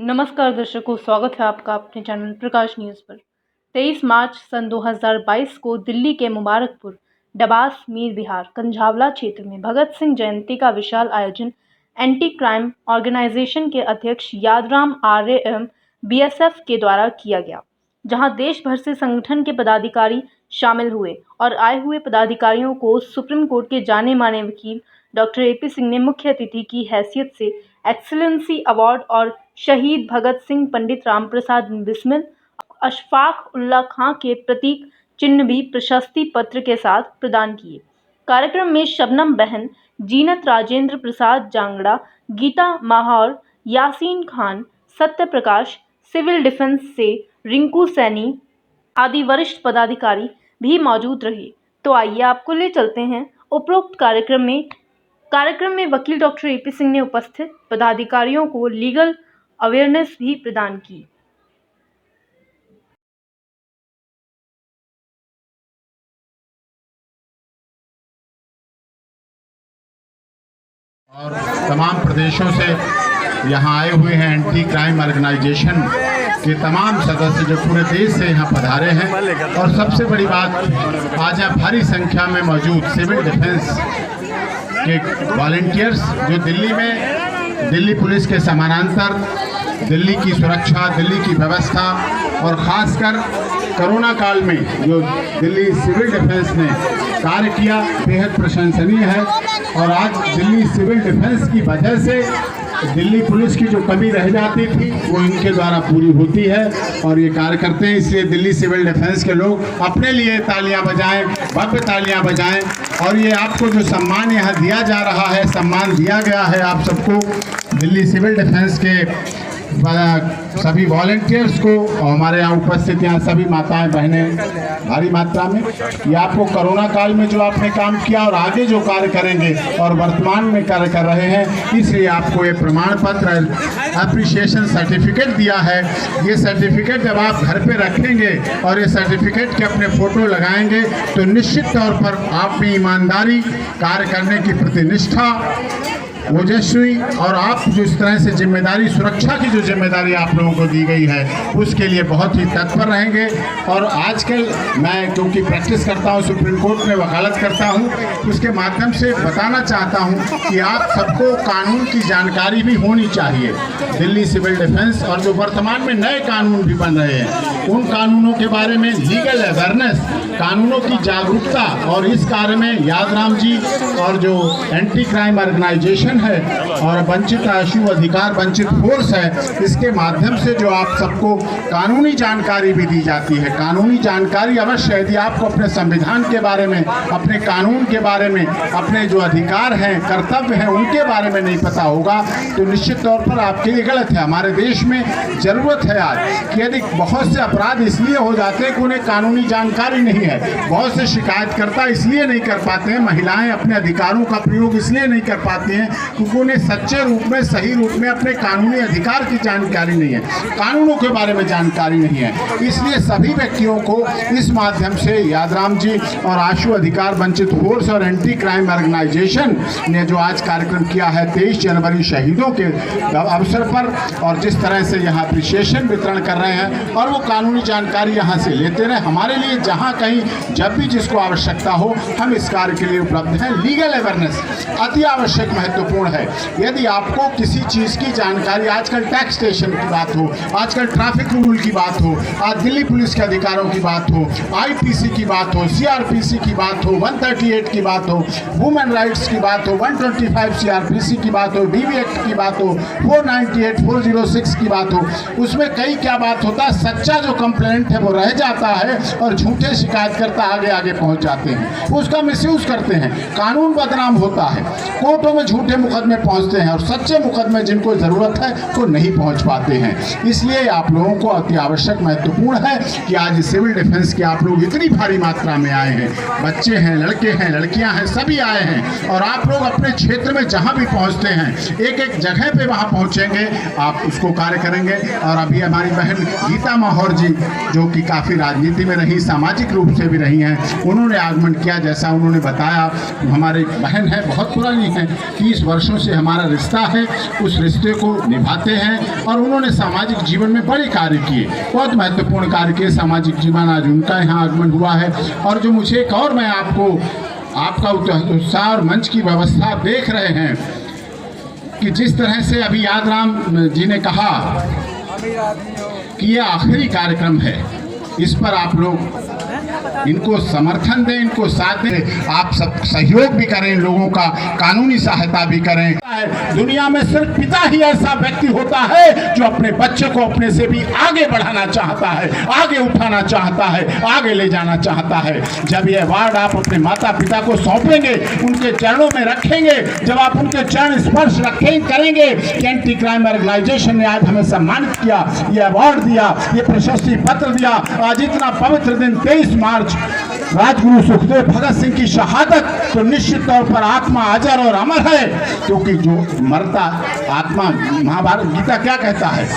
नमस्कार दर्शकों, स्वागत है आपका अपने चैनल प्रकाश न्यूज़ पर। 23 मार्च सन 2022 को दिल्ली के मुबारकपुर, डबास, मीर बिहार, कंझावला क्षेत्र में भगत सिंह जयंती का विशाल आयोजन एंटी क्राइम ऑर्गेनाइजेशन के अध्यक्ष यादराम आर्य एवं बीएसएफ के द्वारा किया गया, जहां देश भर से संगठन के पदाधिकारी शामिल हुए और आए हुए पदाधिकारियों को सुप्रीम कोर्ट के जाने माने वकील डॉक्टर एपी सिंह ने मुख्य अतिथि की हैसियत से एक्सीलेंसी अवार्ड और शहीद भगत सिंह, पंडित राम प्रसाद बिस्मिल, अशफाक उल्लाह खां के प्रतीक चिन्ह भी प्रशस्ति पत्र के साथ प्रदान किए। कार्यक्रम में शबनम बहन, जीनत राजेंद्र प्रसाद जांगड़ा, गीता माहौर, यासीन खान, सत्य प्रकाश, सिविल डिफेंस से रिंकू सैनी आदि वरिष्ठ पदाधिकारी भी मौजूद रहे। तो आइए आपको ले चलते हैं उपरोक्त कार्यक्रम में वकील डॉक्टर एपी सिंह ने उपस्थित पदाधिकारियों को लीगल अवेयरनेस भी प्रदान की। और तमाम प्रदेशों से यहाँ आए हुए हैं एंटी क्राइम ऑर्गेनाइजेशन के तमाम सदस्य जो पूरे देश से यहाँ पधारे हैं। और सबसे बड़ी बात, आज यहाँ भारी संख्या में मौजूद सिविल डिफेंस के वॉलंटियर्स जो दिल्ली पुलिस के समानांतर दिल्ली की सुरक्षा, दिल्ली की व्यवस्था और ख़ासकर कोरोना काल में जो दिल्ली सिविल डिफेंस ने कार्य किया बेहद प्रशंसनीय है। और आज दिल्ली सिविल डिफेंस की वजह से दिल्ली पुलिस की जो कमी रह जाती थी वो इनके द्वारा पूरी होती है और ये कार्य करते हैं। इसलिए दिल्ली सिविल डिफेंस के लोग अपने लिए तालियां बजाएं, भव्य तालियां बजाएं। और ये आपको जो सम्मान यहाँ दिया जा रहा है, सम्मान दिया गया है आप सबको, दिल्ली सिविल डिफेंस के सभी वॉलंटियर्स को और हमारे यहाँ उपस्थित यहाँ सभी माताएं बहनें भारी मात्रा में, ये आपको कोरोना काल में जो आपने काम किया और आगे जो कार्य करेंगे और वर्तमान में कार्य कर रहे हैं, इसलिए आपको ये प्रमाण पत्र अप्रिशिएशन सर्टिफिकेट दिया है। ये सर्टिफिकेट जब आप घर पे रखेंगे और ये सर्टिफिकेट के अपने फ़ोटो लगाएंगे तो निश्चित तौर पर आप में ईमानदारी, कार्य करने की प्रतिनिष्ठा, ओजस्वी और आप जो इस तरह से जिम्मेदारी, सुरक्षा की जो जिम्मेदारी आप लोगों को दी गई है उसके लिए बहुत ही तत्पर रहेंगे। और आजकल मैं क्योंकि प्रैक्टिस करता हूँ, सुप्रीम कोर्ट में वकालत करता हूँ, उसके माध्यम से बताना चाहता हूँ कि आप सबको कानून की जानकारी भी होनी चाहिए। दिल्ली सिविल डिफेंस और जो वर्तमान में नए कानून भी बन रहे हैं उन कानूनों के बारे में लीगल अवेयरनेस, कानूनों की जागरूकता, और इस कार्य में यादराम जी और जो एंटी क्राइम ऑर्गेनाइजेशन है और वंचित आशु अधिकार वंचित फोर्स है, इसके माध्यम से जो आप सबको कानूनी जानकारी भी दी जाती है। कानूनी जानकारी अवश्य, यदि आपको अपने संविधान के बारे में, अपने कानून के बारे में, अपने जो अधिकार हैं, कर्तव्य हैं, उनके बारे में नहीं पता होगा तो निश्चित तौर पर आपके लिए गलत है। हमारे देश में ज़रूरत है आज कि यदि बहुत से अपराध इसलिए हो जाते हैं कि उन्हें कानूनी जानकारी नहीं है, बहुत से शिकायतकर्ता इसलिए नहीं कर पाते हैं, महिलाएं अपने अधिकारों का प्रयोग इसलिए नहीं कर पाती हैं क्योंकि उन्हें सच्चे रूप में, सही रूप में अपने कानूनी अधिकार की जानकारी नहीं है, कानूनों के बारे में जानकारी नहीं है। इसलिए सभी व्यक्तियों को इस माध्यम से यादराम जी और आशु अधिकार वंचित फोर्स और एंटी क्राइम ऑर्गेनाइजेशन ने जो आज कार्यक्रम किया है 23 जनवरी शहीदों के अवसर पर, और जिस तरह से यहाँ अप्रिशिएशन वितरण कर रहे हैं और वो कानूनी जानकारी यहाँ से लेते रहे, हमारे लिए जहाँ कहीं जब भी जिसको आवश्यकता हो हम इस कार्य के लिए उपलब्ध हैं। लीगल अवेयरनेस अति आवश्यक, महत्वपूर्ण है। यदि आपको किसी चीज़ की जानकारी, आजकल टैक्सेशन की बात हो, आजकल ट्रैफिक रूल की बात हो, आज दिल्ली पुलिस के अधिकारों की बात हो, आईपीसी की बात हो, सीआरपीसी की बात हो, 138 की बात हो, वुमेन राइट्स की बात हो, 125 सीआरपीसी की बात हो, डीवी एक्ट की बात हो, 498, 406 की बात हो, उसमें कई क्या बात होता है, सच्चा जो कंप्लेंट है वो रह जाता है और झूठे शिकायतकर्ता आगे आगे पहुंच जाते हैं, उसका मिसयूज करते हैं, कानून बदनाम होता है, कोर्टों में झूठे मुकदमे पहुंचते हैं और सच्चे मुकदमे जिनको ज़रूरत है वो नहीं पहुंच पाते हैं। इसलिए आप लोगों को अति आवश्यक, महत्वपूर्ण है कि आज सिविल डिफेंस के आप लोग इतनी भारी मात्रा में आए हैं, बच्चे हैं, लड़के हैं, लड़कियां हैं, सभी आए हैं। और आप लोग अपने क्षेत्र में जहां भी पहुंचते हैं, एक एक जगह पे वहां पहुंचेंगे, आप उसको कार्य करेंगे। और अभी हमारी बहन गीता माहौर जी जो कि काफ़ी राजनीति में रही, सामाजिक रूप से भी रही हैं, उन्होंने आगमन किया। जैसा उन्होंने बताया, हमारी बहन है, बहुत पुरानी है, 30 वर्ष वर्षों से हमारा रिश्ता है, उस रिश्ते को निभाते हैं। और उन्होंने सामाजिक जीवन में बड़े कार्य किए, बहुत महत्वपूर्ण कार्य किए सामाजिक जीवन। आज उनका यहाँ आगमन हुआ है। और जो मुझे एक और, मैं आपका उत्साह और मंच की व्यवस्था देख रहे हैं कि जिस तरह से अभी यादराम जी ने कहा कि ये आखिरी कार्यक्रम है, इस पर आप लोग इनको समर्थन दें, इनको साथ दें, आप सब सहयोग भी करें, लोगों का कानूनी सहायता भी करें। दुनिया में सिर्फ पिता ही ऐसा व्यक्ति होता है जो अपने बच्चे को अपने से भी आगे बढ़ाना चाहता है, आगे उठाना चाहता है, आगे ले जाना चाहता है। जब यह अवार्ड आप अपने माता पिता को सौंपेंगे, उनके चरणों में रखेंगे, जब आप उनके चरण स्पर्श करेंगे कि एंटी क्राइम ऑर्गेनाइजेशन ने आज हमें सम्मानित किया, ये अवार्ड दिया, ये प्रशस्ति पत्र दिया। आज इतना पवित्र दिन 23 मार्च राजगुरु सुखदेव भगत सिंह की शहादत, तो निश्चित तौर पर आत्मा अजर और अमर है, क्योंकि जो मरता आत्मा, महाभारत गीता क्या कहता है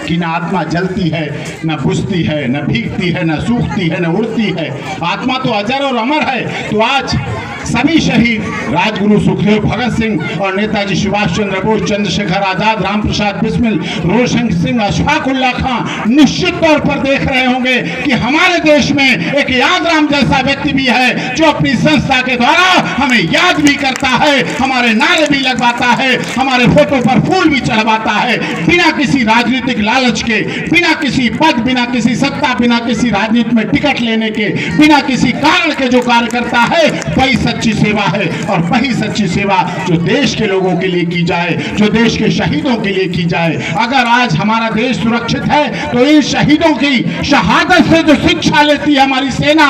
कि न आत्मा जलती है, न बुझती है, न भीगती है, न सूखती है, न उड़ती है, आत्मा तो अजर और अमर है। तो आज सभी शहीद राजगुरु सुखदेव भगत सिंह और नेताजी सुभाष चंद्र बोस, चंद्रशेखर आजाद, राम प्रसाद बिस्मिल, रोशन सिंह, अशफाक उल्लाह खां निश्चित तौर पर देख रहे होंगे कि हमारे देश में एक यादराम जैसा व्यक्ति भी है जो अपनी संस्था के द्वारा हमें याद भी करता है, हमारे नारे भी लगवाता है, हमारे फोटो पर फूल भी चढ़वाता है, बिना किसी राजनीतिक लालच के, बिना किसी पद, बिना किसी सत्ता, बिना किसी राजनीति में टिकट लेने के, बिना किसी कारण के जो कार्य करता है वही सच्ची सेवा है। और वही सच्ची सेवा जो देश के लोगों के लिए की जाए, जो देश के शहीदों के लिए की जाए। अगर आज हमारा देश सुरक्षित है तो इन शहीदों की शहादत से जो शिक्षा लेती है हमारी सेना,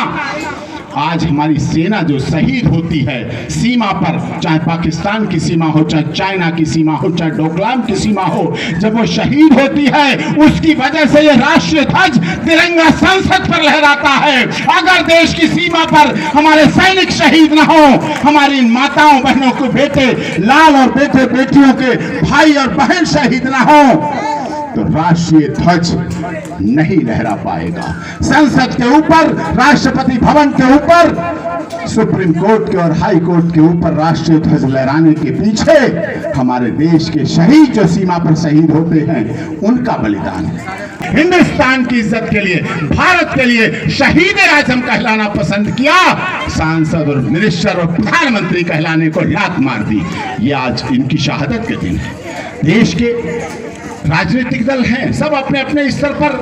आज हमारी सेना जो शहीद होती है सीमा पर, चाहे पाकिस्तान की सीमा हो, चाहे चाइना की सीमा हो, चाहे डोकलाम की सीमा हो, जब वो शहीद होती है उसकी वजह से ये राष्ट्रीय ध्वज तिरंगा संसद पर लहराता है। अगर देश की सीमा पर हमारे सैनिक शहीद न हो, हमारी माताओं बहनों के बेटे, लाल और बेटे बेटियों के भाई और बहन शहीद न हो, तो राष्ट्रीय ध्वज नहीं लहरा पाएगा। संसद के ऊपर, राष्ट्रपति भवन के ऊपर, सुप्रीम कोर्ट के और हाई कोर्ट के ऊपर राष्ट्रीय ध्वज लहराने के पीछे हमारे देश के शहीद जो सीमा पर शहीद होते हैं उनका बलिदान है। हिंदुस्तान की इज्जत के लिए, भारत के लिए शहीद आजम कहलाना पसंद किया, सांसद और मिनिस्टर और प्रधानमंत्री कहलाने को लात मार दी। ये आज इनकी शहादत के दिन है। देश के राजनीतिक दल हैं, सब अपने अपने स्तर पर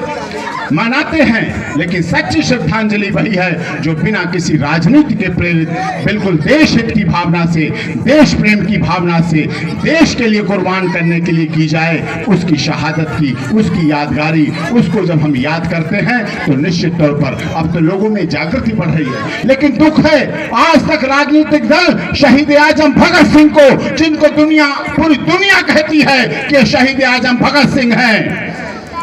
मनाते हैं, लेकिन सच्ची श्रद्धांजलि वही है जो बिना किसी राजनीति के प्रेरित, बिल्कुल देश हित की भावना से, देश प्रेम की भावना से, देश के लिए कुर्बान करने के लिए की जाए। उसकी शहादत की, उसकी यादगारी, उसको जब हम याद करते हैं तो निश्चित तौर पर अब तो लोगों में जागृति बढ़ रही है। लेकिन दुख है, आज तक राजनीतिक दल शहीद आजम भगत सिंह को, जिनको पूरी दुनिया कहती है कि शहीद आजम भगत सिंह हैं,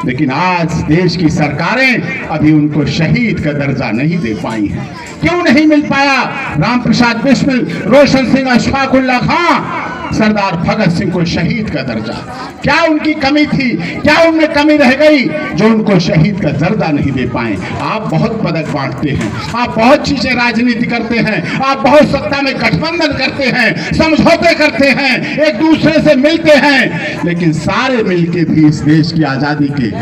लेकिन आज देश की सरकारें अभी उनको शहीद का दर्जा नहीं दे पाई हैं। क्यों नहीं मिल पाया? राम प्रसाद बिस्मिल, रोशन सिंह, अशफाक उल्लाह खां, सरदार भगत सिंह को शहीद का दर्जा, क्या उनकी कमी थी? क्या उनमें कमी रह गई जो उनको शहीद का दर्जा नहीं दे पाए? आप बहुत पदक बांटते हैं, आप बहुत चीजें राजनीति करते हैं, आप बहुत सत्ता में गठबंधन करते हैं, समझौते करते हैं, एक दूसरे से मिलते हैं, लेकिन सारे मिलके भी इस देश की आजादी के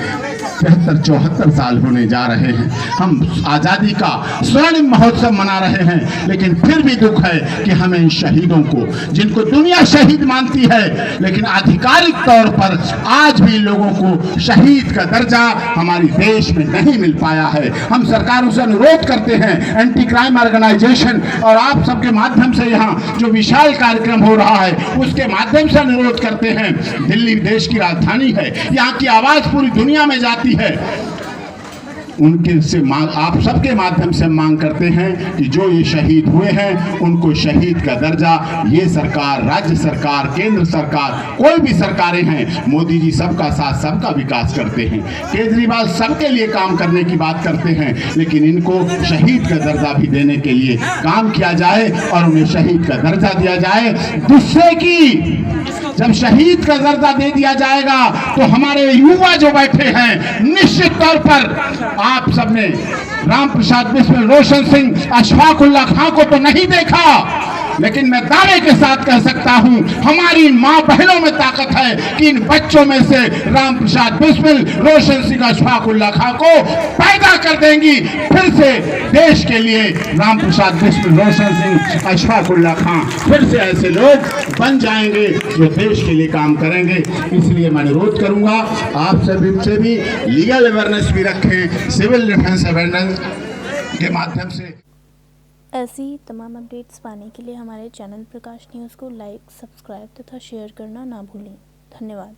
73-74 साल होने जा रहे हैं। हम आजादी का स्वर्णिम महोत्सव मना रहे हैं, लेकिन फिर भी दुख है कि हमें इन शहीदों को, जिनको दुनिया शहीद मानती है, लेकिन आधिकारिक तौर पर आज भी लोगों को शहीद का दर्जा हमारे देश में नहीं मिल पाया है। हम सरकारों से अनुरोध करते हैं, एंटी क्राइम ऑर्गेनाइजेशन और आप सबके माध्यम से यहाँ जो विशाल कार्यक्रम हो रहा है उसके माध्यम से अनुरोध करते हैं, दिल्ली देश की राजधानी है, यहाँ की आवाज पूरी दुनिया में जाती है, उनके से मांग, आप सबके माध्यम से मांग करते हैं कि जो ये शहीद हुए हैं उनको शहीद का दर्जा, ये सरकार, राज्य सरकार, केंद्र सरकार, कोई भी सरकारें हैं, मोदी जी सबका साथ सबका विकास करते हैं, केजरीवाल सबके लिए काम करने की बात करते हैं, लेकिन इनको शहीद का दर्जा भी देने के लिए काम किया जाए और उन्हें शहीद का दर्जा दिया जाए, जिससे कि जब शहीद का दर्जा दे दिया जाएगा तो हमारे युवा जो बैठे हैं, निश्चित तौर पर आप सबने राम प्रसाद बिस्मिल, रोशन सिंह, अशफाक उल्लाह खां को तो नहीं देखा, लेकिन मैं दावे के साथ कह सकता हूं, हमारी मां बहनों में ताकत है कि इन बच्चों में से राम प्रसाद बिस्मिल, रोशन सिंह, अशफाक उल्लाह खां को पैदा कर देंगी। फिर से देश के लिए राम प्रसाद बिस्मिल, रोशन सिंह, अशफाक उल्लाह खां फिर से ऐसे लोग बन जाएंगे जो देश के लिए काम करेंगे। इसलिए मैं अनुरोध करूंगा आप सभी से भी लीगल अवेयरनेस भी रखें, सिविल डिफेंस अवेयरनेस के माध्यम से। ऐसी तमाम अपडेट्स पाने के लिए हमारे चैनल प्रकाश न्यूज़ को लाइक, सब्सक्राइब तथा शेयर करना ना भूलें। धन्यवाद।